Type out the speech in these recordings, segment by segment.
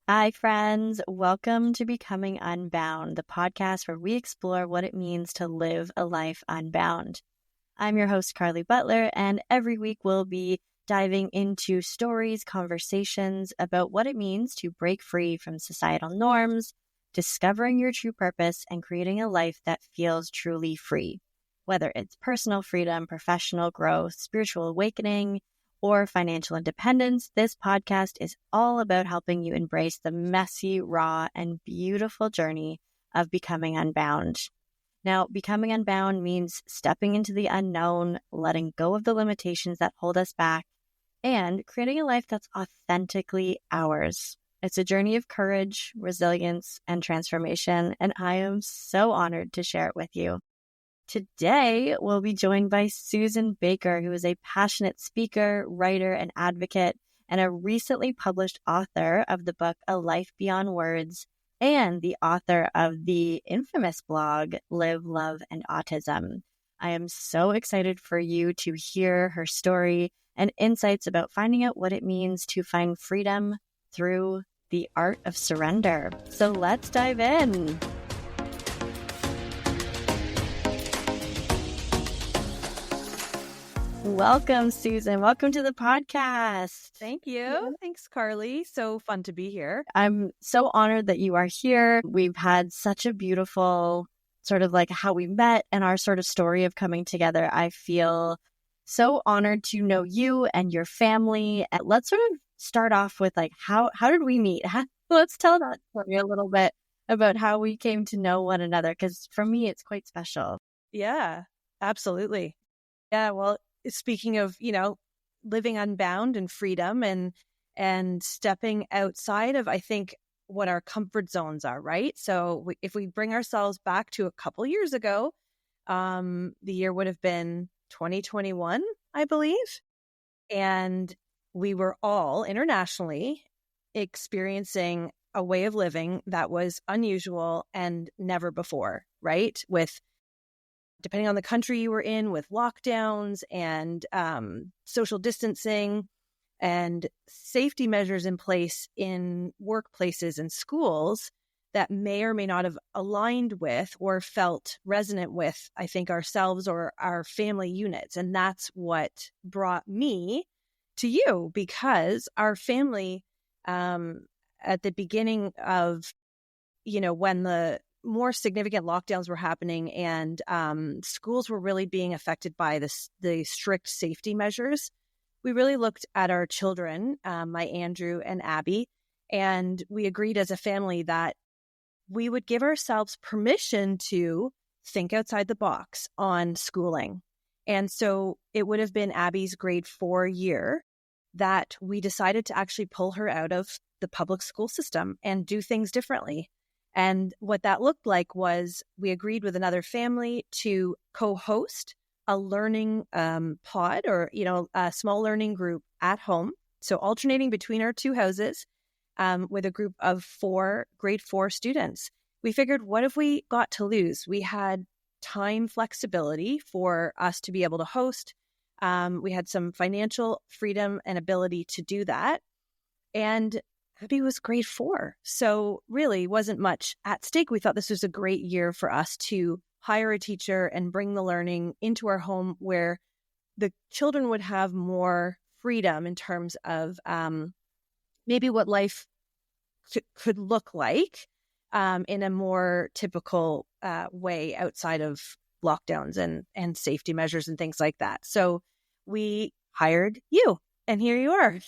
Hi, friends. Welcome to Becoming Unbound, the podcast where we explore what it means to live a life unbound. I'm your host, Carly Butler, and every week we'll be diving into stories, conversations about what it means to break free from societal norms, discovering your true purpose, and creating a life that feels truly free. Whether it's personal freedom, professional growth, spiritual awakening, or financial independence, this podcast is all about helping you embrace the messy, raw, and beautiful journey of becoming unbound. Now, becoming unbound means stepping into the unknown, letting go of the limitations that hold us back, and creating a life that's authentically ours. It's a journey of courage, resilience, and transformation, and I am so honored to share it with you. Today, we'll be joined by Susan Baker, who is a passionate speaker, writer, and advocate, and a recently published author of the book A Life Beyond Words, and the author of the infamous blog, Live, Love, and Autism. I am so excited for you to hear her story and insights about finding out what it means to find freedom through the art of surrender. So let's dive in. Welcome, Susan. Welcome to the podcast. Thank you. Thanks, Carly. So fun to be here. I'm so honored that you are here. We've had such a beautiful sort of like how we met and our sort of story of coming together. I feel so honored to know you and your family. And let's sort of start off with like, how did we meet? Let's tell that story a little bit about how we came to know one another, because for me, it's quite special. Yeah, absolutely. Yeah, well, speaking of, living unbound and freedom and stepping outside of, I think, what our comfort zones are, right? So if we bring ourselves back to a couple years ago, the year would have been 2021, I believe. And we were all internationally experiencing a way of living that was unusual and never before, right? Depending on the country you were in, with lockdowns and social distancing and safety measures in place in workplaces and schools that may or may not have aligned with or felt resonant with, I think, ourselves or our family units. And that's what brought me to you, because our family, at the beginning of, when the more significant lockdowns were happening and schools were really being affected by the strict safety measures, we really looked at our children, my Andrew and Abby, and we agreed as a family that we would give ourselves permission to think outside the box on schooling. And so it would have been Abby's grade 4 year that we decided to actually pull her out of the public school system and do things differently. And what that looked like was we agreed with another family to co-host a learning pod or, a small learning group at home. So alternating between our two houses with a group of 4 grade 4 students. We figured, what if we got to lose? We had time flexibility for us to be able to host. We had some financial freedom and ability to do that. And Abby was grade 4. So really wasn't much at stake. We thought this was a great year for us to hire a teacher and bring the learning into our home where the children would have more freedom in terms of maybe what life could look like in a more typical way outside of lockdowns and safety measures and things like that. So we hired you, and here you are.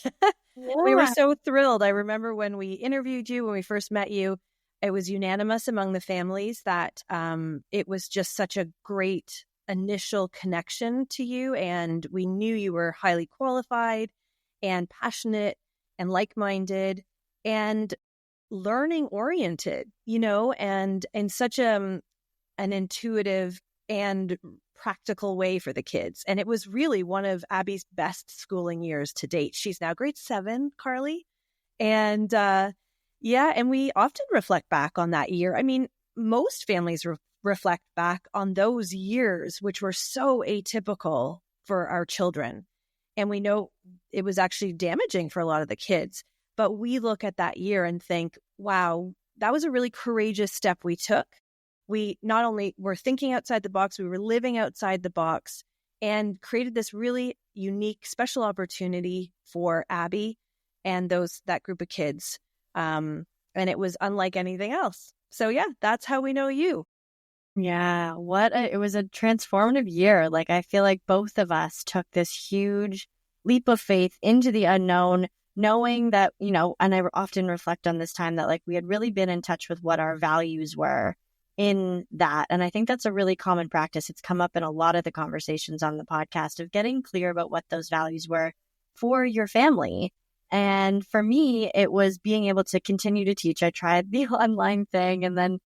Yeah. We were so thrilled. I remember when we interviewed you, when we first met you, it was unanimous among the families that it was just such a great initial connection to you. And we knew you were highly qualified and passionate and like-minded and learning oriented, and in such an intuitive and practical way for the kids. And it was really one of Abby's best schooling years to date. She's now grade 7, Carly. And and we often reflect back on that year. I mean, most families reflect back on those years, which were so atypical for our children. And we know it was actually damaging for a lot of the kids. But we look at that year and think, wow, that was a really courageous step we took. We not only were thinking outside the box, we were living outside the box and created this really unique, special opportunity for Abby and that group of kids. And it was unlike anything else. So yeah, that's how we know you. Yeah, it was a transformative year. Like, I feel like both of us took this huge leap of faith into the unknown, knowing that, and I often reflect on this time that like we had really been in touch with what our values were in that. And I think that's a really common practice. It's come up in a lot of the conversations on the podcast of getting clear about what those values were for your family. And for me, it was being able to continue to teach. I tried the online thing and then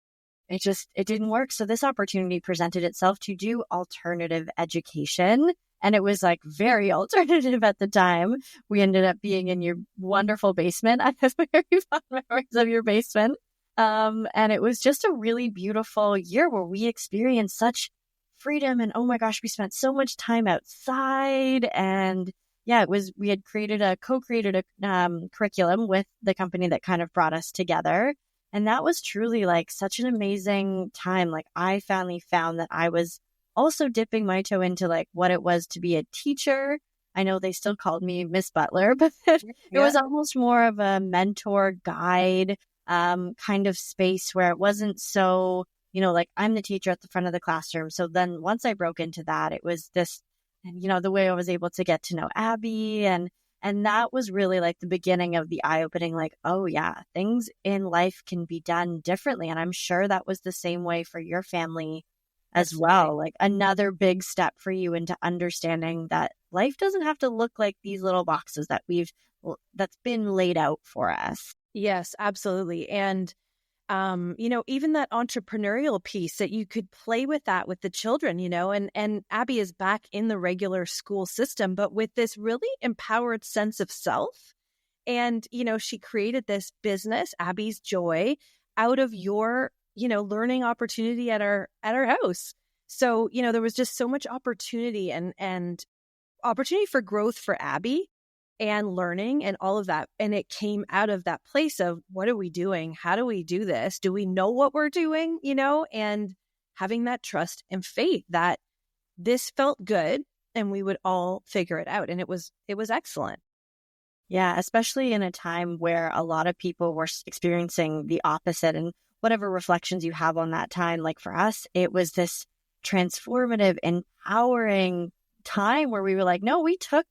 it didn't work. So this opportunity presented itself to do alternative education. And it was like very alternative at the time. We ended up being in your wonderful basement. I have very fond memories of your basement. And it was just a really beautiful year where we experienced such freedom. And oh my gosh, we spent so much time outside. And yeah, we had co-created a curriculum with the company that kind of brought us together. And that was truly like such an amazing time. Like, I finally found that I was also dipping my toe into like what it was to be a teacher. I know they still called me Miss Butler, but it was almost more of a mentor guide kind of space where it wasn't so, like I'm the teacher at the front of the classroom. So then once I broke into that, it was this, and the way I was able to get to know Abby and that was really like the beginning of the eye-opening, like, oh yeah, things in life can be done differently. And I'm sure that was the same way for your family as well. Like another big step for you into understanding that life doesn't have to look like these little boxes that's been laid out for us. Yes, absolutely. And even that entrepreneurial piece that you could play with that with the children, and Abby is back in the regular school system, but with this really empowered sense of self. And, she created this business, Abby's Joy, out of your, learning opportunity at our house. So, there was just so much opportunity and opportunity for growth for Abby and learning and all of that. And it came out of that place of, what are we doing? How do we do this? Do we know what we're doing? And having that trust and faith that this felt good and we would all figure it out. And it was excellent. Yeah, especially in a time where a lot of people were experiencing the opposite, and whatever reflections you have on that time, like for us, it was this transformative, empowering time where we were like, no, we took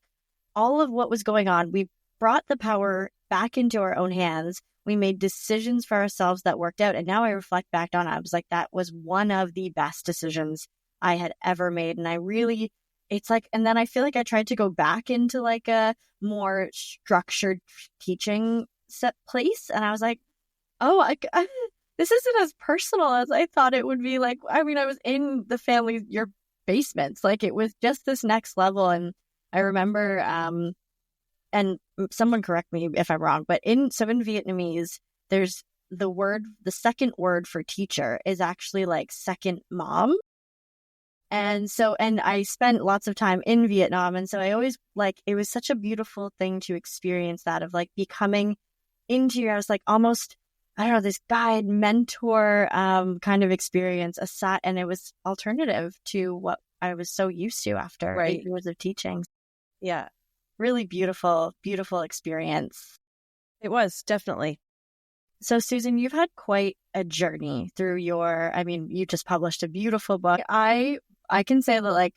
all of what was going on. We brought the power back into our own hands. We made decisions for ourselves that worked out. And now I reflect back on it. I was like, that was one of the best decisions I had ever made. And it's like, and then I feel like I tried to go back into like a more structured teaching set place. And I was like, oh, this isn't as personal as I thought it would be. Like, I mean, I was in your basements. Like, it was just this next level. And I remember, and someone correct me if I'm wrong, but in Vietnamese, there's the second word for teacher is actually like second mom. And I spent lots of time in Vietnam. And so I always it was such a beautiful thing to experience that of like becoming into I was like almost, I don't know, this guide mentor kind of experience and it was alternative to what I was so used to after 8 years of teaching. Yeah. Really beautiful, beautiful experience. It was, definitely. So, Susan, you've had quite a journey through you just published a beautiful book. I can say that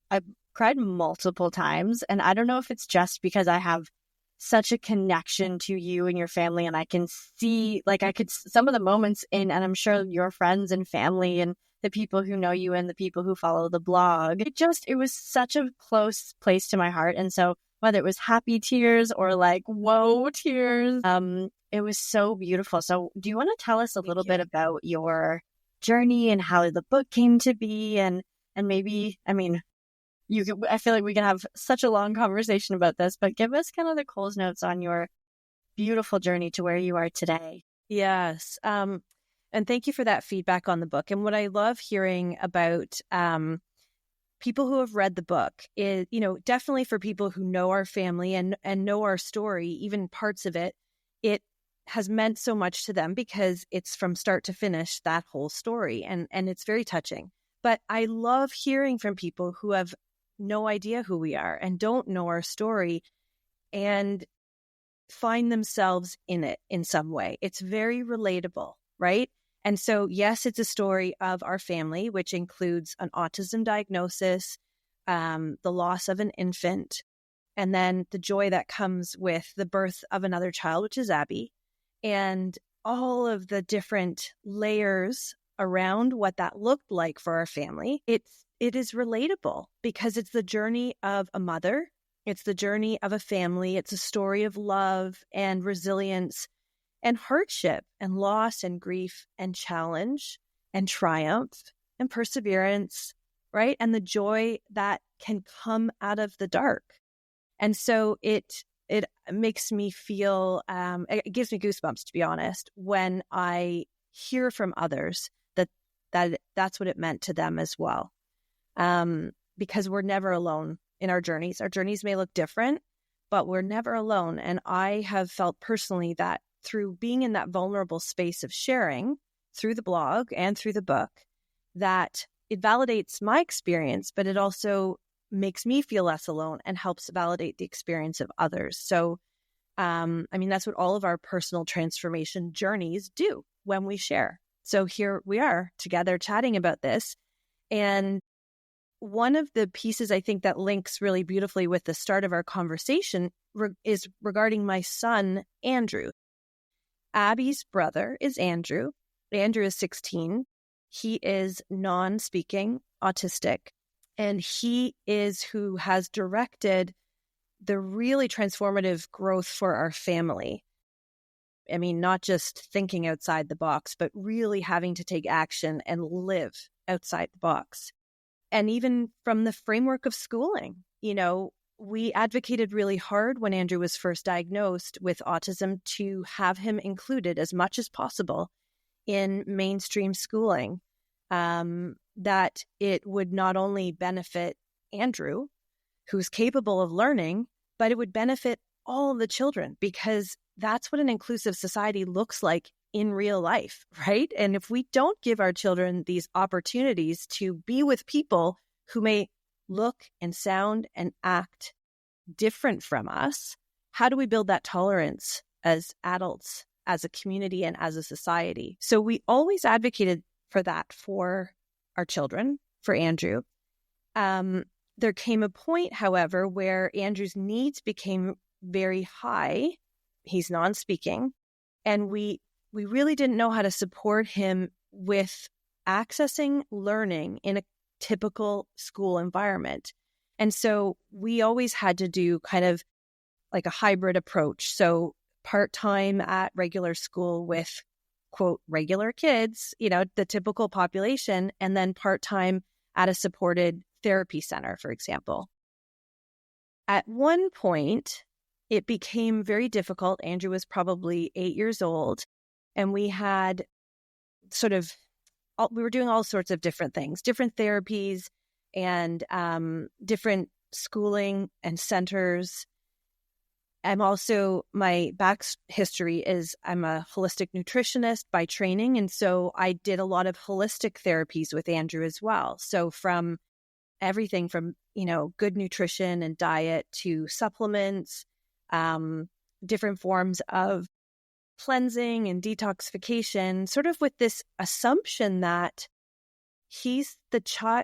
I've cried multiple times, and I don't know if it's just because I have such a connection to you and your family, and I can see some of the moments and I'm sure your friends and family and the people who know you and the people who follow the blog. It was such a close place to my heart. And so whether it was happy tears or like, whoa tears, it was so beautiful. So do you want to tell us a little bit about your journey and how the book came to be? And maybe, I feel like we can have such a long conversation about this, but give us kind of the Coles Notes on your beautiful journey to where you are today. Yes. And thank you for that feedback on the book. And what I love hearing about people who have read the book is, definitely for people who know our family and know our story, even parts of it, it has meant so much to them because it's from start to finish, that whole story. And it's very touching. But I love hearing from people who have no idea who we are and don't know our story and find themselves in it in some way. It's very relatable, right? And so, yes, it's a story of our family, which includes an autism diagnosis, the loss of an infant, and then the joy that comes with the birth of another child, which is Abby, and all of the different layers around what that looked like for our family. It is relatable because it's the journey of a mother. It's the journey of a family. It's a story of love and resilience and hardship and loss and grief and challenge and triumph and perseverance, right? And the joy that can come out of the dark. And so it makes me feel, it gives me goosebumps, to be honest, when I hear from others that's what it meant to them as well. Because we're never alone in our journeys. Our journeys may look different, but we're never alone. And I have felt personally that through being in that vulnerable space of sharing through the blog and through the book, that it validates my experience, but it also makes me feel less alone and helps validate the experience of others. So, that's what all of our personal transformation journeys do when we share. So here we are together chatting about this. And one of the pieces I think that links really beautifully with the start of our conversation is regarding my son, Andrew. Abby's brother is Andrew. Andrew is 16. He is non-speaking, autistic, and he is who has directed the really transformative growth for our family. Not just thinking outside the box, but really having to take action and live outside the box. And even from the framework of schooling, we advocated really hard when Andrew was first diagnosed with autism to have him included as much as possible in mainstream schooling, that it would not only benefit Andrew, who's capable of learning, but it would benefit all of the children, because that's what an inclusive society looks like in real life, right? And if we don't give our children these opportunities to be with people who may look and sound and act different from us, how do we build that tolerance as adults, as a community, and as a society? So we always advocated for that for our children, for Andrew. There came a point, however, where Andrew's needs became very high. He's non-speaking, and we really didn't know how to support him with accessing learning in a typical school environment. And so we always had to do kind of like a hybrid approach. So part-time at regular school with, quote, regular kids, the typical population, and then part-time at a supported therapy center, for example. At one point, it became very difficult. Andrew was probably 8 years old, and we had we were doing all sorts of different things, different therapies and different schooling and centers. My back history is I'm a holistic nutritionist by training. And so I did a lot of holistic therapies with Andrew as well. So from everything from, good nutrition and diet to supplements, different forms of cleansing and detoxification, sort of with this assumption that he's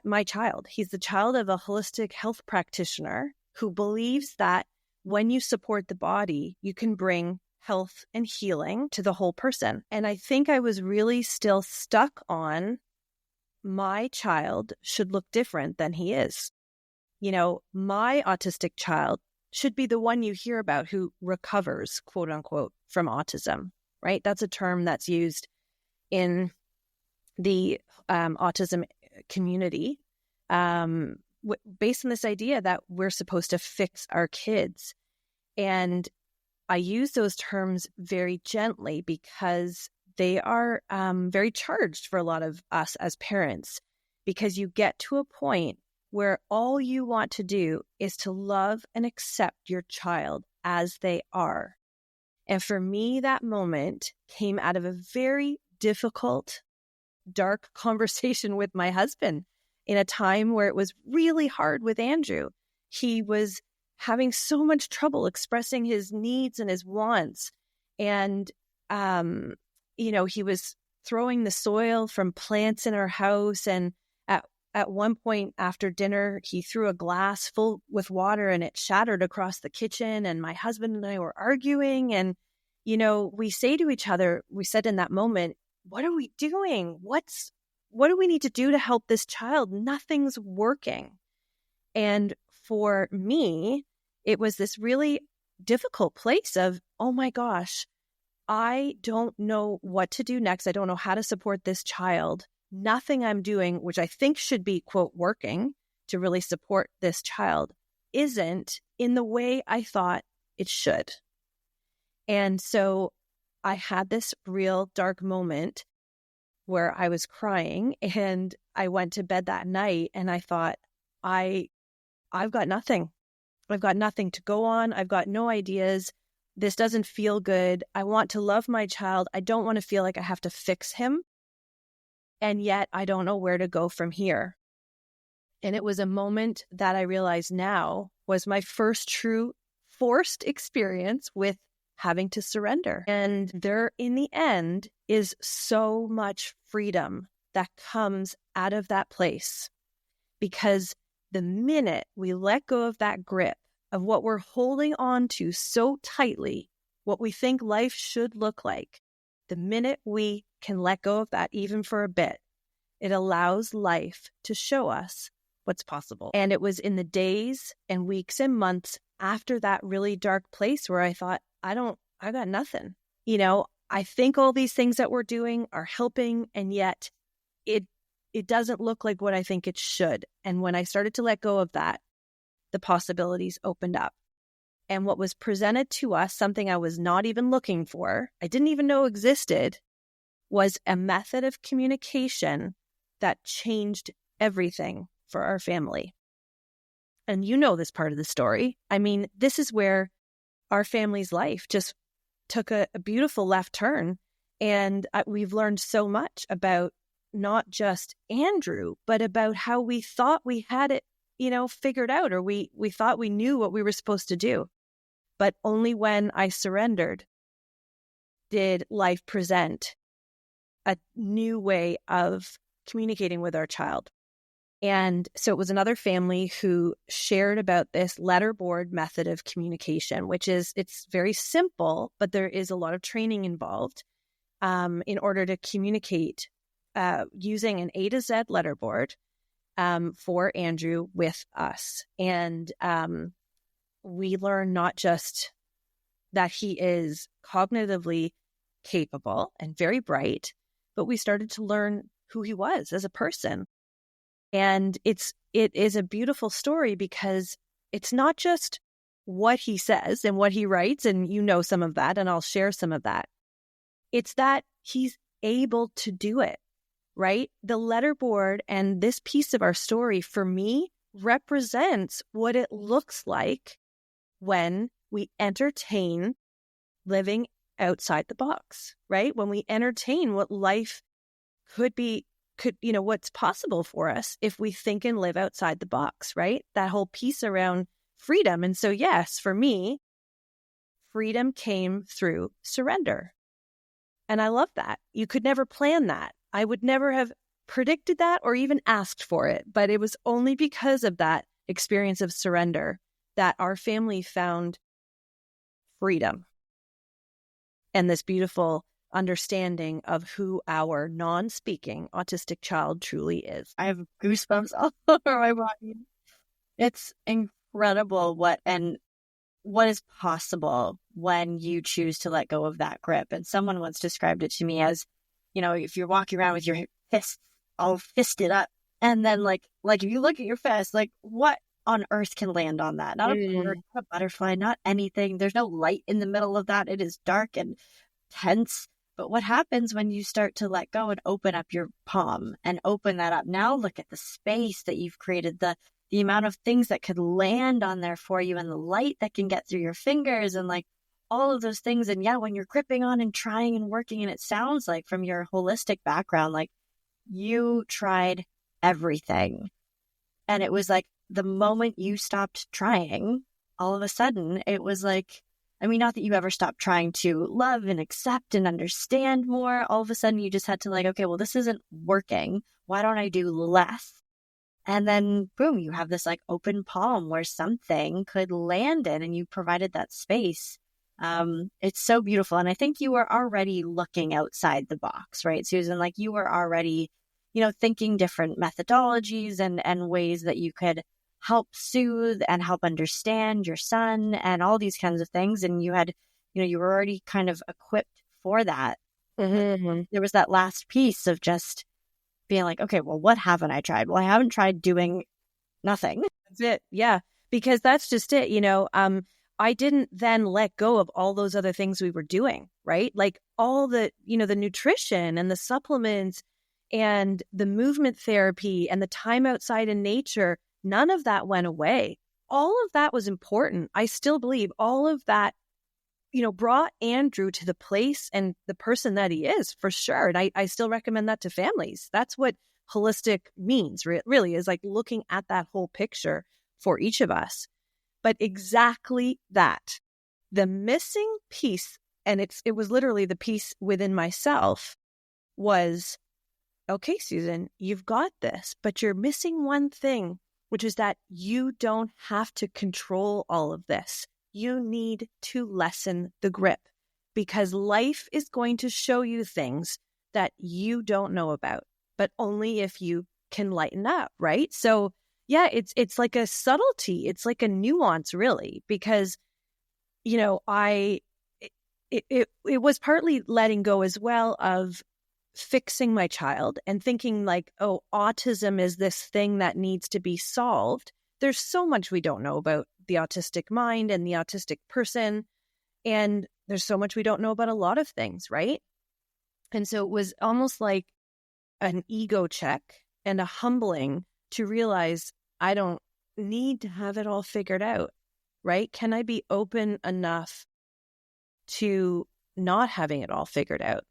my child. He's the child of a holistic health practitioner who believes that when you support the body, you can bring health and healing to the whole person. And I think I was really still stuck on my child should look different than he is. My autistic child should be the one you hear about who recovers, quote unquote, from autism, right? That's a term that's used in the autism community, based on this idea that we're supposed to fix our kids. And I use those terms very gently because they are very charged for a lot of us as parents, because you get to a point where all you want to do is to love and accept your child as they are. And for me, that moment came out of a very difficult, dark conversation with my husband in a time where it was really hard with Andrew. He was having so much trouble expressing his needs and his wants. And, he was throwing the soil from plants in our house. And at one point after dinner, he threw a glass full with water and it shattered across the kitchen. And my husband and I were arguing. And, we say to each other, we said in that moment, what are we doing? What do we need to do to help this child? Nothing's working. And for me, it was this really difficult place of, oh my gosh, I don't know what to do next. I don't know how to support this child. Nothing I'm doing, which I think should be, quote, working to really support this child, isn't in the way I thought it should. And so I had this real dark moment where I was crying, and I went to bed that night and I thought, I've got nothing. I've got nothing to go on. I've got no ideas. This doesn't feel good. I want to love my child. I don't want to feel like I have to fix him. And yet I don't know where to go from here. And it was a moment that I realize now was my first true forced experience with having to surrender. And there, in the end, is so much freedom that comes out of that place. Because the minute we let go of that grip of what we're holding on to so tightly, what we think life should look like, the minute we can let go of that even for a bit, it allows life to show us what's possible. And it was in the days and weeks and months after that really dark place where I thought, I got nothing. I think all these things that we're doing are helping, and yet it doesn't look like what I think it should. And when I started to let go of that, the possibilities opened up. And what was presented to us, something I was not even looking for, I didn't even know existed, was a method of communication that changed everything for our family. And you know this part of the story. I mean, this is where our family's life just took a beautiful left turn. And we've learned so much about not just Andrew, but about how we thought we had it, figured out, or we thought we knew what we were supposed to do. But only when I surrendered did life present a new way of communicating with our child. And so it was another family who shared about this letterboard method of communication, it's very simple, but there is a lot of training involved in order to communicate using an A to Z letterboard for Andrew with us. And we learn not just that he is cognitively capable and very bright, but we started to learn who he was as a person. And it is a beautiful story because it's not just what he says and what he writes, and some of that, and I'll share some of that. It's that he's able to do it, right? The letterboard and this piece of our story, for me, represents what it looks like when we entertain living outside the box, right? When we entertain what life could be, what's possible for us if we think and live outside the box, right? That whole piece around freedom. And so, yes, for me, freedom came through surrender. And I love that. You could never plan that. I would never have predicted that or even asked for it. But it was only because of that experience of surrender that our family found freedom and this beautiful understanding of who our non-speaking autistic child truly is. I have goosebumps all over my body. It's incredible what is possible when you choose to let go of that grip. And someone once described it to me as, if you're walking around with your fists all fisted up, and then like if you look at your fist, like what on earth can land on that? Not a bird, not a butterfly, not anything. There's no light in the middle of that. It is dark and tense. But what happens when you start to let go and open up your palm and open that up? Now look at the space that you've created, the amount of things that could land on there for you, and the light that can get through your fingers, and like all of those things. And yeah, when you're gripping on and trying and working, and it sounds like from your holistic background, like you tried everything. And it was like the moment you stopped trying, all of a sudden it was like, I mean, not that you ever stopped trying to love and accept and understand more. All of a sudden you just had to like, okay, well, this isn't working. Why don't I do less? And then boom, you have this like open palm where something could land in, and you provided that space. It's so beautiful. And I think you were already looking outside the box, right, Susan? Like you were already, thinking different methodologies and ways that you could help soothe and help understand your son and all these kinds of things. And you had, you were already kind of equipped for that. Mm-hmm. There was that last piece of just being like, okay, well, what haven't I tried? Well, I haven't tried doing nothing. That's it. Yeah. Because that's just it. I didn't then let go of all those other things we were doing, right? Like all the, the nutrition and the supplements and the movement therapy and the time outside in nature. None of that went away. All of that was important. I still believe all of that, brought Andrew to the place and the person that he is, for sure. And I still recommend that to families. That's what holistic means, really, is like looking at that whole picture for each of us. But exactly that, the missing piece, and it was literally the piece within myself, was, okay, Susan, you've got this, but you're missing one thing, which is that you don't have to control all of this. You need to lessen the grip, because life is going to show you things that you don't know about, but only if you can lighten up, right? So yeah, it's like a subtlety. It's like a nuance, really, because, it was partly letting go as well of fixing my child and thinking like, oh, autism is this thing that needs to be solved. There's so much we don't know about the autistic mind and the autistic person. And there's so much we don't know about a lot of things, right? And so it was almost like an ego check and a humbling to realize I don't need to have it all figured out, right? Can I be open enough to not having it all figured out?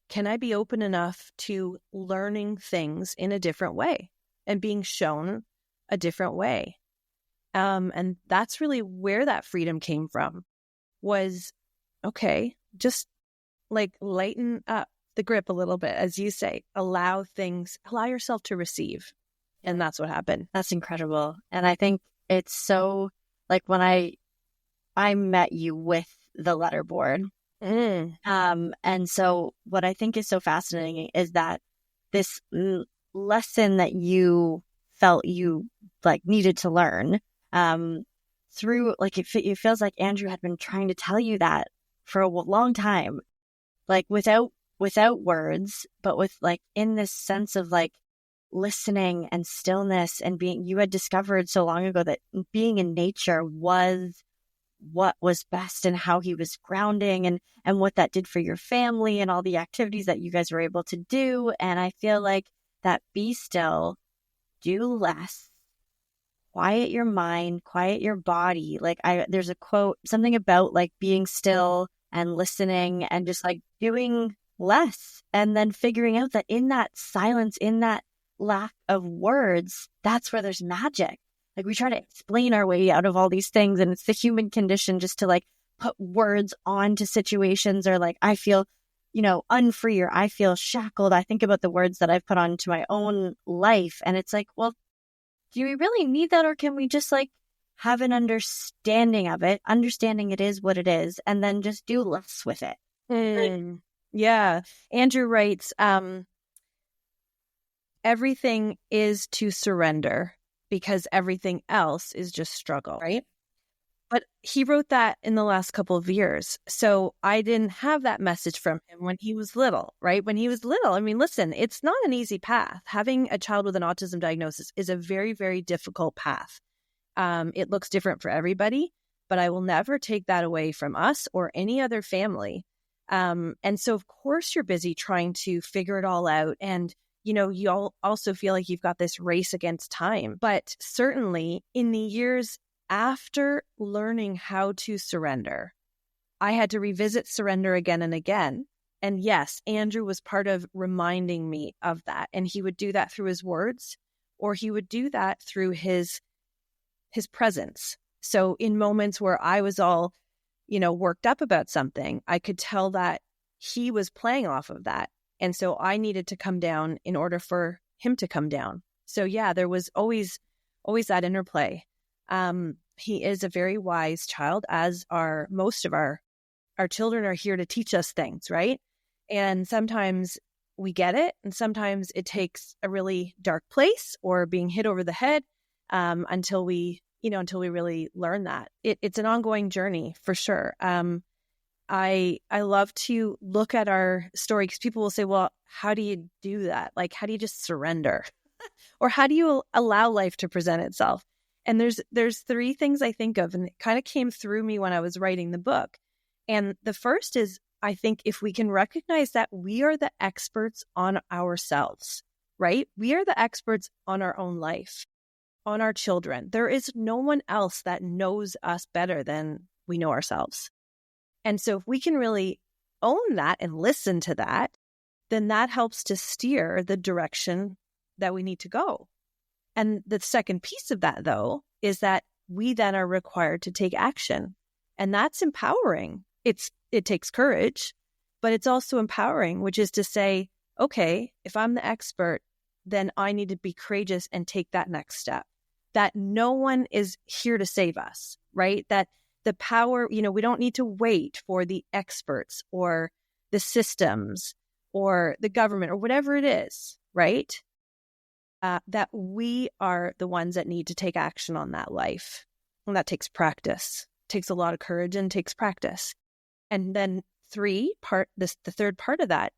Can I be open enough to learning things in a different way and being shown a different way? And that's really where that freedom came from, was, okay, just like lighten up the grip a little bit, as you say, allow yourself to receive. And that's what happened. That's incredible. And I think it's so, like when I met you with the letter board. And so what I think is so fascinating is that this lesson that you felt you like needed to learn, through like, it feels like Andrew had been trying to tell you that for a long time, like without words, but with like in this sense of like listening and stillness and you had discovered so long ago that being in nature was what was best and how he was grounding and what that did for your family and all the activities that you guys were able to do. And I feel like that be still, do less, quiet your mind, quiet your body. Like there's a quote, something about like being still and listening and just like doing less, and then figuring out that in that silence, in that lack of words, that's where there's magic. Like we try to explain our way out of all these things, and it's the human condition just to like put words onto situations, or like I feel, unfree, or I feel shackled. I think about the words that I've put onto my own life, and it's like, well, do we really need that, or can we just like have an understanding of it, understanding it is what it is, and then just do less with it? Yeah. Andrew writes, everything is to surrender because everything else is just struggle, right? But he wrote that in the last couple of years. So I didn't have that message from him when he was little, right? When he was little, I mean, listen, it's not an easy path. Having a child with an autism diagnosis is a very, very difficult path. It looks different for everybody, but I will never take that away from us or any other family. And so, of course, you're busy trying to figure it all out. And, you all also feel like you've got this race against time. But certainly in the years after learning how to surrender, I had to revisit surrender again and again. And yes, Andrew was part of reminding me of that. And he would do that through his words, or he would do that through his presence. So in moments where I was all, worked up about something, I could tell that he was playing off of that. And so I needed to come down in order for him to come down. So yeah, there was always that interplay. He is a very wise child, as are most of our children are here to teach us things, right? And sometimes we get it, and sometimes it takes a really dark place or being hit over the head until we really learn that. It's an ongoing journey for sure. I love to look at our story because people will say, well, how do you do that? Like, how do you just surrender? Or how do you allow life to present itself? And there's three things I think of, and it kind of came through me when I was writing the book. And the first is, I think if we can recognize that we are the experts on ourselves, right? We are the experts on our own life, on our children. There is no one else that knows us better than we know ourselves. And so if we can really own that and listen to that, then that helps to steer the direction that we need to go. And the second piece of that, though, is that we then are required to take action. And that's empowering. It takes courage, but it's also empowering, which is to say, okay, if I'm the expert, then I need to be courageous and take that next step. That no one is here to save us, right? That the power, we don't need to wait for the experts or the systems or the government or whatever it is, right? That we are the ones that need to take action on that life. And that takes practice. It takes a lot of courage and takes practice. And then the third part of that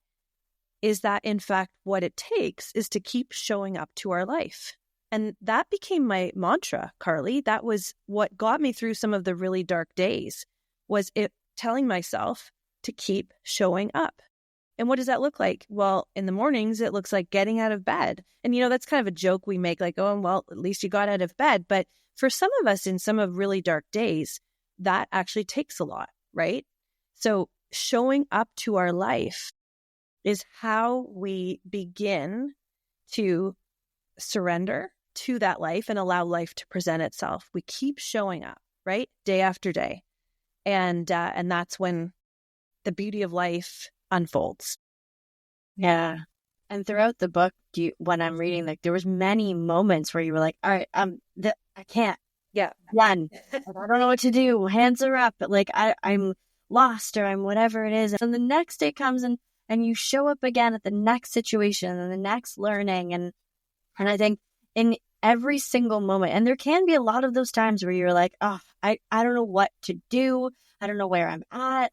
is that, in fact, what it takes is to keep showing up to our life. And that became my mantra, Carly. That was what got me through some of the really dark days, was it telling myself to keep showing up. And what does that look like? Well, in the mornings, it looks like getting out of bed. And, that's kind of a joke we make, like, oh, well, at least you got out of bed. But for some of us in some of really dark days, that actually takes a lot, right? So showing up to our life is how we begin to surrender to that life and allow life to present itself. We keep showing up, right? Day after day. And that's when the beauty of life unfolds. Yeah. And throughout the book, when I'm reading, like, there was many moments where you were like, all right, I can't. Yeah. Done. I don't know what to do. Hands are up. But like, I'm lost, or I'm whatever it is. And the next day comes and you show up again at the next situation and the next learning. And I think in every single moment, and there can be a lot of those times where you're like, oh, I don't know what to do. I don't know where I'm at.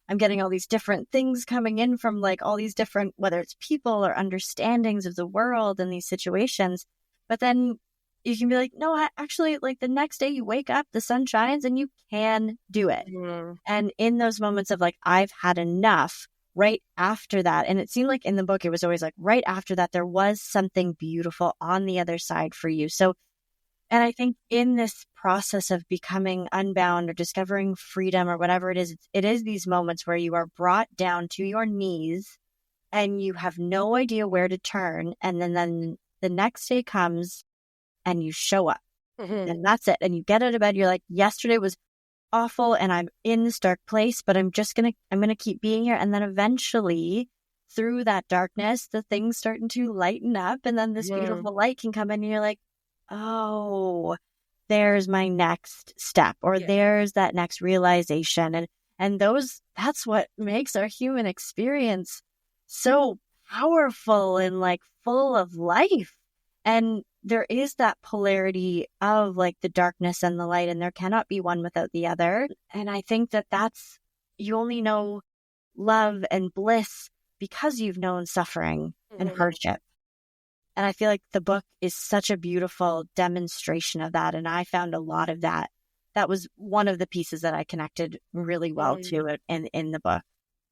I'm getting all these different things coming in from like all these different, whether it's people or understandings of the world and these situations. But then you can be like, no, actually, like the next day you wake up, the sun shines and you can do it. Mm. And in those moments of like, I've had enough, right after that, and it seemed like in the book, it was always like right after that, there was something beautiful on the other side for you. So, and I think in this process of becoming unbound or discovering freedom or whatever it is these moments where you are brought down to your knees and you have no idea where to turn. And then the next day comes and you show up, and that's it. And you get out of bed. You're like, yesterday was awful and I'm in this dark place, but I'm going to keep being here. And then eventually through that darkness, the things starting to lighten up, and then this beautiful light can come in and you're like, oh, there's my next step, or there's that next realization. And that's what makes our human experience so powerful and like full of life. And there is that polarity of like the darkness and the light, and there cannot be one without the other. And I think that's, you only know love and bliss because you've known suffering and hardship. And I feel like the book is such a beautiful demonstration of that. And I found a lot of that. That was one of the pieces that I connected really well to it in the book.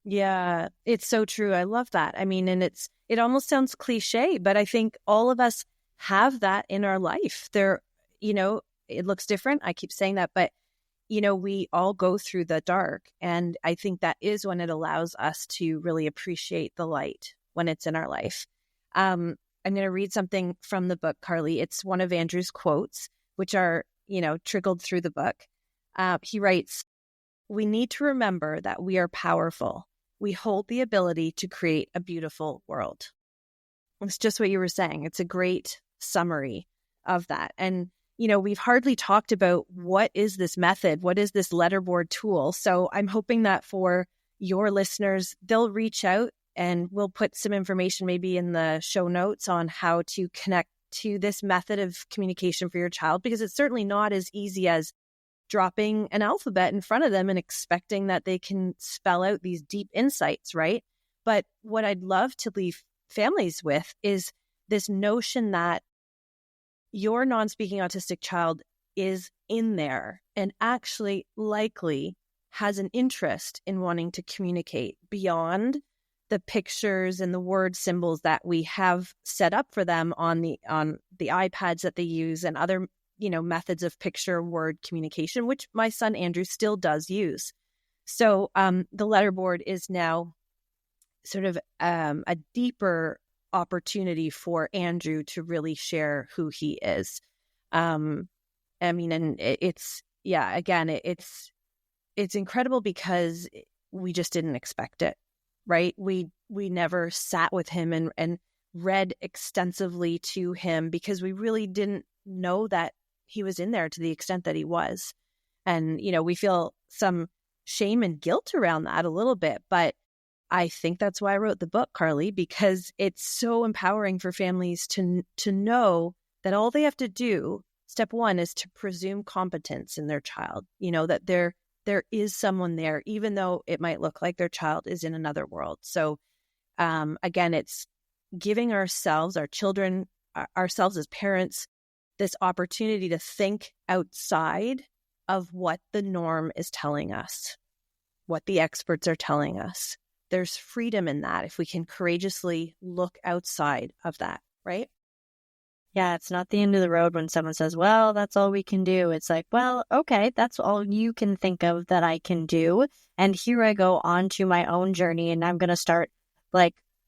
Yeah, it's so true. I love that. I mean, and it almost sounds cliche, but I think all of us have that in our life. It looks different. I keep saying that, but we all go through the dark. And I think that is when it allows us to really appreciate the light when it's in our life. I'm going to read something from the book, Carly. It's one of Andrew's quotes, which are, trickled through the book. He writes, "We need to remember that we are powerful. We hold the ability to create a beautiful world." It's just what you were saying. It's a great summary of that. And, we've hardly talked about what is this method? What is this letterboard tool? So I'm hoping that for your listeners, they'll reach out, and we'll put some information maybe in the show notes on how to connect to this method of communication for your child, because it's certainly not as easy as dropping an alphabet in front of them and expecting that they can spell out these deep insights, right? But what I'd love to leave families with is this notion that your non-speaking autistic child is in there and actually likely has an interest in wanting to communicate beyond the pictures and the word symbols that we have set up for them on the iPads that they use, and other methods of picture word communication, which my son Andrew still does use. So the letterboard is now sort of a deeper opportunity for Andrew to really share who he is. And it's incredible because we just didn't expect it, right? We never sat with him and read extensively to him, because we really didn't know that he was in there to the extent that he was. And, we feel some shame and guilt around that a little bit, but I think that's why I wrote the book, Carly, because it's so empowering for families to know that all they have to do, step one, is to presume competence in their child, that there is someone there, even though it might look like their child is in another world. So again, it's giving ourselves, our children, ourselves as parents, this opportunity to think outside of what the norm is telling us, what the experts are telling us. There's freedom in that if we can courageously look outside of that, right? Yeah, it's not the end of the road when someone says, well, that's all we can do. It's like, well, okay, that's all you can think of that I can do. And here I go on to my own journey, and I'm going to start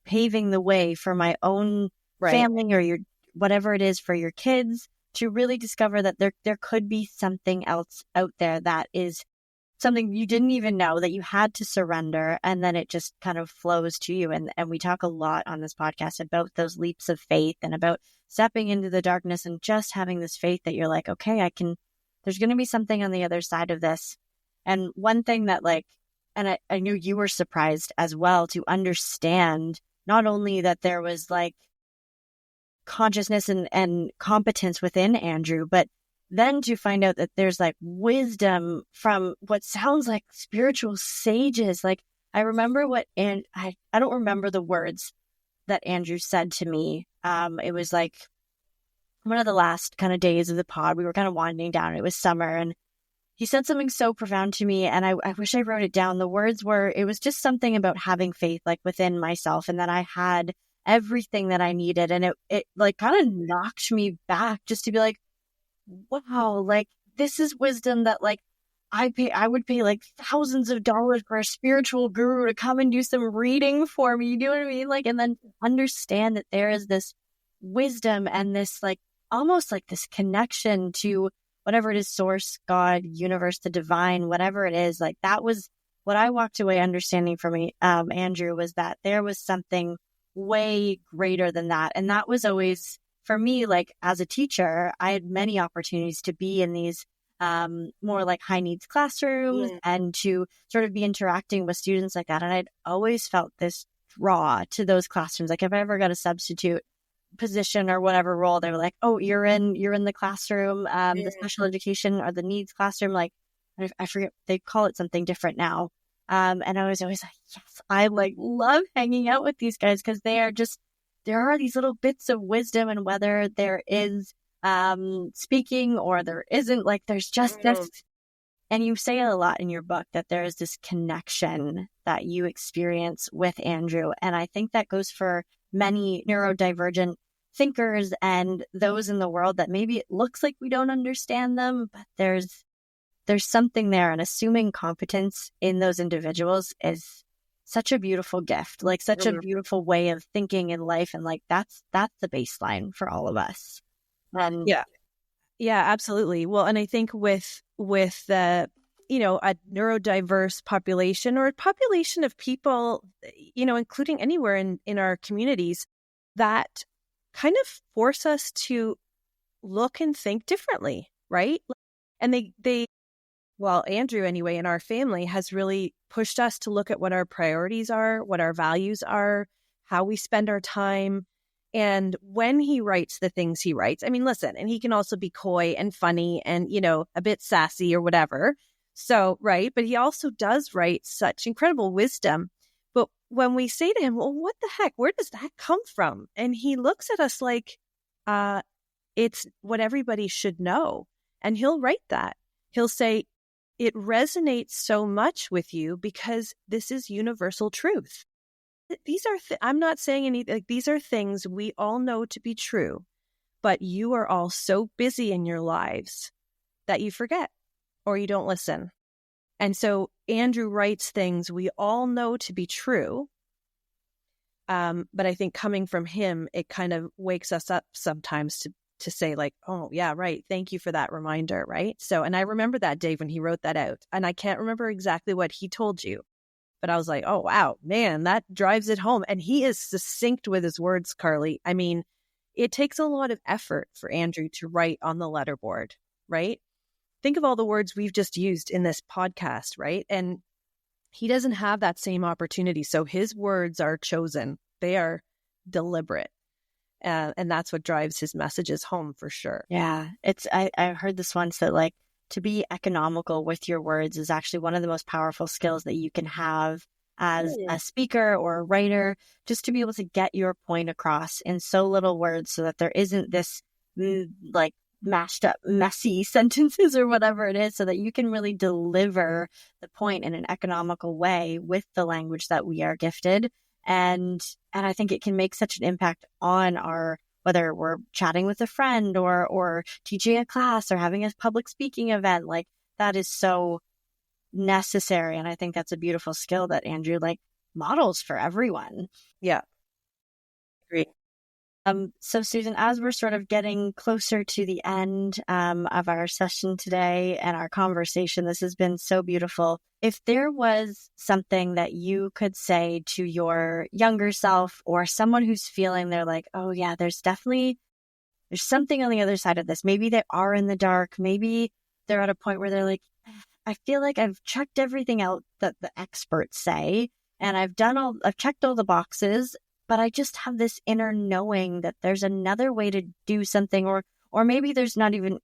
paving the way for my own family, or whatever it is for your kids, to really discover that there could be something else out there that is something you didn't even know that you had to surrender, and then it just kind of flows to you. And we talk a lot on this podcast about those leaps of faith and about stepping into the darkness and just having this faith that you're like, okay, there's going to be something on the other side of this. And one thing that and I knew you were surprised as well to understand not only that there was consciousness and competence within Andrew, but then to find out that there's wisdom from what sounds like spiritual sages. I remember I don't remember the words that Andrew said to me. It was one of the last kind of days of the pod. We were kind of winding down. It was summer, and he said something so profound to me, and I wish I wrote it down. The words were, it was just something about having faith within myself, and that I had everything that I needed. And it kind of knocked me back just to be like, wow, this is wisdom that I would pay thousands of dollars for a spiritual guru to come and do some reading for me. You know what I mean? And then understand that there is this wisdom and this almost this connection to whatever it is, source, God, universe, the divine, whatever it is. That was what I walked away understanding from Andrew, was that there was something way greater than that. And that was always, for me, as a teacher, I had many opportunities to be in these more high needs classrooms and to sort of be interacting with students like that. And I'd always felt this draw to those classrooms. If I ever got a substitute position or whatever role, they were like, oh, you're in the classroom, the special education or the needs classroom. I forget, they call it something different now. And I was always like, yes, I love hanging out with these guys, because they are just, there are these little bits of wisdom, and whether there is speaking or there isn't, there's just this. And you say it a lot in your book that there is this connection that you experience with Andrew. And I think that goes for many neurodivergent thinkers and those in the world that maybe it looks like we don't understand them, but there's there's something there, and assuming competence in those individuals is such a beautiful gift, like such a beautiful way of thinking in life. And like, that's the baseline for all of us. And yeah, absolutely. Well, and I think with the, a neurodiverse population, or a population of people, including anywhere in our communities, that kind of force us to look and think differently, right? And well, Andrew, anyway, in our family has really pushed us to look at what our priorities are, what our values are, how we spend our time. And when he writes the things he writes, I mean, listen, and he can also be coy and funny and, a bit sassy or whatever. So, right. But he also does write such incredible wisdom. But when we say to him, well, what the heck, where does that come from? And he looks at us like, it's what everybody should know. And he'll write that. He'll say, it resonates so much with you because this is universal truth. These are, I'm not saying anything, like, these are things we all know to be true, but you are all so busy in your lives that you forget or you don't listen. And so Andrew writes things we all know to be true. But I think coming from him, it kind of wakes us up sometimes to say like, oh yeah, right. Thank you for that reminder. Right. So, and I remember that, Dave, when he wrote that out, and I can't remember exactly what he told you, but I was like, oh, wow, man, that drives it home. And he is succinct with his words, Carly. I mean, it takes a lot of effort for Andrew to write on the letterboard, right? Think of all the words we've just used in this podcast, right? And he doesn't have that same opportunity. So his words are chosen. They are deliberate. And that's what drives his messages home for sure. Yeah, I heard this once that like to be economical with your words is actually one of the most powerful skills that you can have as a speaker or a writer, just to be able to get your point across in so little words so that there isn't this like mashed up, messy sentences or whatever it is, so that you can really deliver the point in an economical way with the language that we are gifted. And I think it can make such an impact on our, whether we're chatting with a friend or teaching a class or having a public speaking event, like that is so necessary. And I think that's a beautiful skill that Andrew like models for everyone. Yeah. Great. So Susan, as we're sort of getting closer to the end of our session today and our conversation, this has been so beautiful. If there was something that you could say to your younger self or someone who's feeling they're like, oh yeah, there's something on the other side of this. Maybe they are in the dark. Maybe they're at a point where they're like, I feel like I've checked everything out that the experts say, and I've checked all the boxes, but I just have this inner knowing that there's another way to do something, or maybe it's not even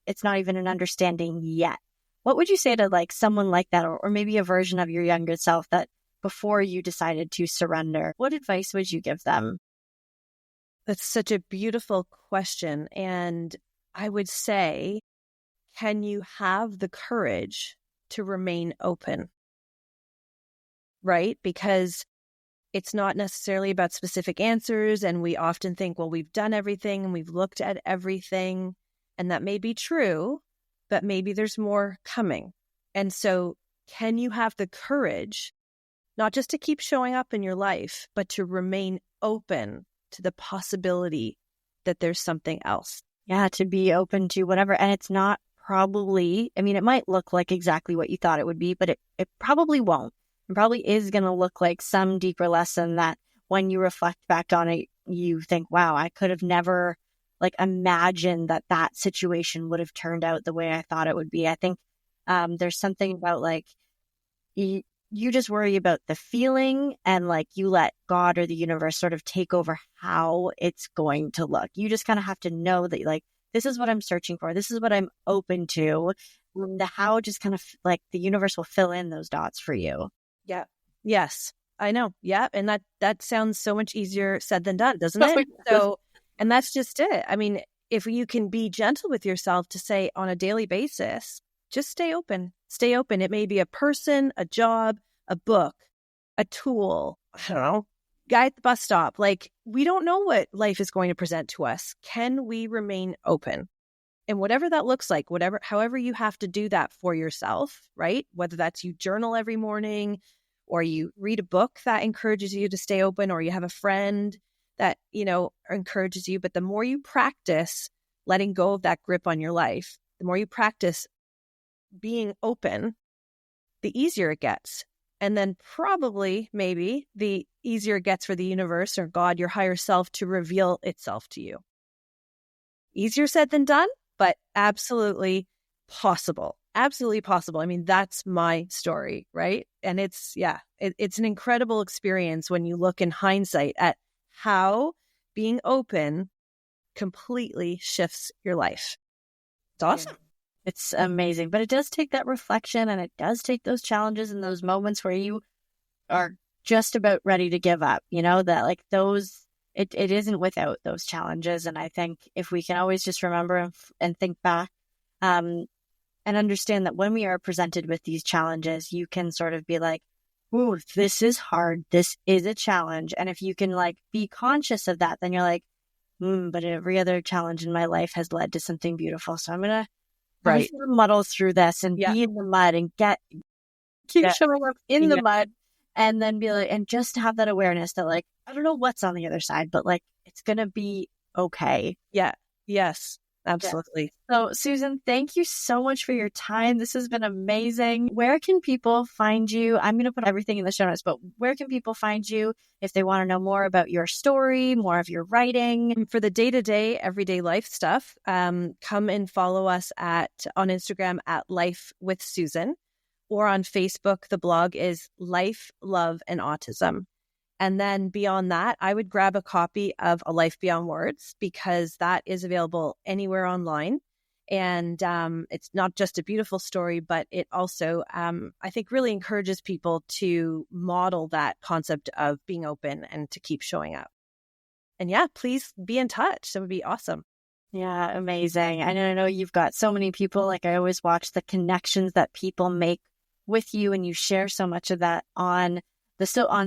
an understanding yet. What would you say to like someone like that, or maybe a version of your younger self that before you decided to surrender? What advice would you give them? That's such a beautiful question. And I would say, can you have the courage to remain open? Right? Because it's not necessarily about specific answers. And we often think, well, we've done everything and we've looked at everything. And that may be true, but maybe there's more coming. And so can you have the courage, not just to keep showing up in your life, but to remain open to the possibility that there's something else? Yeah, to be open to whatever. And it's not probably, I mean, it might look like exactly what you thought it would be, but it probably won't. It probably is going to look like some deeper lesson that when you reflect back on it, you think, wow, I could have never like imagined that situation would have turned out the way I thought it would be. I think there's something about like, you just worry about the feeling and like you let God or the universe sort of take over how it's going to look. You just kind of have to know that like, this is what I'm searching for. This is what I'm open to. The how just kind of like the universe will fill in those dots for you. Yeah. Yes, I know. Yeah. And that sounds so much easier said than done, doesn't it? So, and that's just it. I mean, if you can be gentle with yourself to say on a daily basis, just stay open. Stay open. It may be a person, a job, a book, a tool, I don't know, guy at the bus stop. Like, we don't know what life is going to present to us. Can we remain open? And whatever that looks like, however you have to do that for yourself, right? Whether that's you journal every morning, or you read a book that encourages you to stay open, or you have a friend that, encourages you. But the more you practice letting go of that grip on your life, the more you practice being open, the easier it gets. And then probably, maybe, the easier it gets for the universe or God, your higher self, to reveal itself to you. Easier said than done, but absolutely possible. Absolutely possible. I mean, that's my story, right? And it's an incredible experience when you look in hindsight at how being open completely shifts your life. It's awesome. It's amazing. But it does take that reflection, and it does take those challenges and those moments where you are just about ready to give up, that like those, it isn't without those challenges. And I think if we can always just remember and think back, and understand that when we are presented with these challenges, you can sort of be like, ooh, this is hard. This is a challenge. And if you can like be conscious of that, then you're like, but every other challenge in my life has led to something beautiful. So I'm going to muddle through this and be in the mud and keep showing up in the mud, and then be like, and just have that awareness that like, I don't know what's on the other side, but like, it's going to be okay. Yeah. Yes. Absolutely. Yeah. So, Susan, thank you so much for your time. This has been amazing. Where can people find you? I'm going to put everything in the show notes, but where can people find you if they want to know more about your story, more of your writing? For the day-to-day, everyday life stuff, come and follow us on Instagram at Life with Susan, or on Facebook. The blog is Life, Love, and Autism. And then beyond that, I would grab a copy of A Life Beyond Words, because that is available anywhere online. And it's not just a beautiful story, but it also, I think, really encourages people to model that concept of being open and to keep showing up. And please be in touch. That would be awesome. Yeah, amazing. And I know you've got so many people. Like, I always watch the connections that people make with you, and you share so much of that on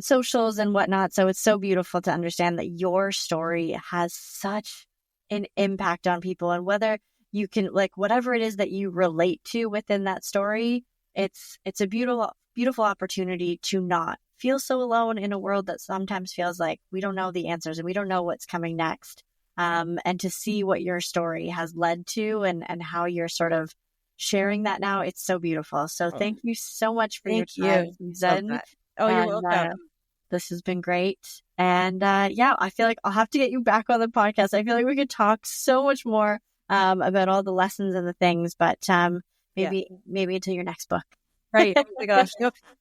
socials and whatnot. So it's so beautiful to understand that your story has such an impact on people, and whether you can, like, whatever it is that you relate to within that story, it's a beautiful opportunity to not feel so alone in a world that sometimes feels like we don't know the answers and we don't know what's coming next. And to see what your story has led to, and how you're sort of sharing that now, it's so beautiful. So thank you so much for your time, Susan. Oh, you're welcome. This has been great. And I feel like I'll have to get you back on the podcast. I feel like we could talk so much more about all the lessons and the things, but maybe until your next book. Right. Oh my gosh.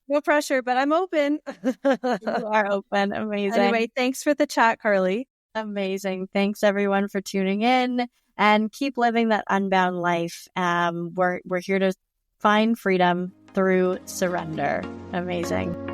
No pressure, but I'm open. You are open. Amazing. Anyway, thanks for the chat, Carly. Amazing. Thanks everyone for tuning in, and keep living that unbound life. We're here to find freedom through surrender. Amazing.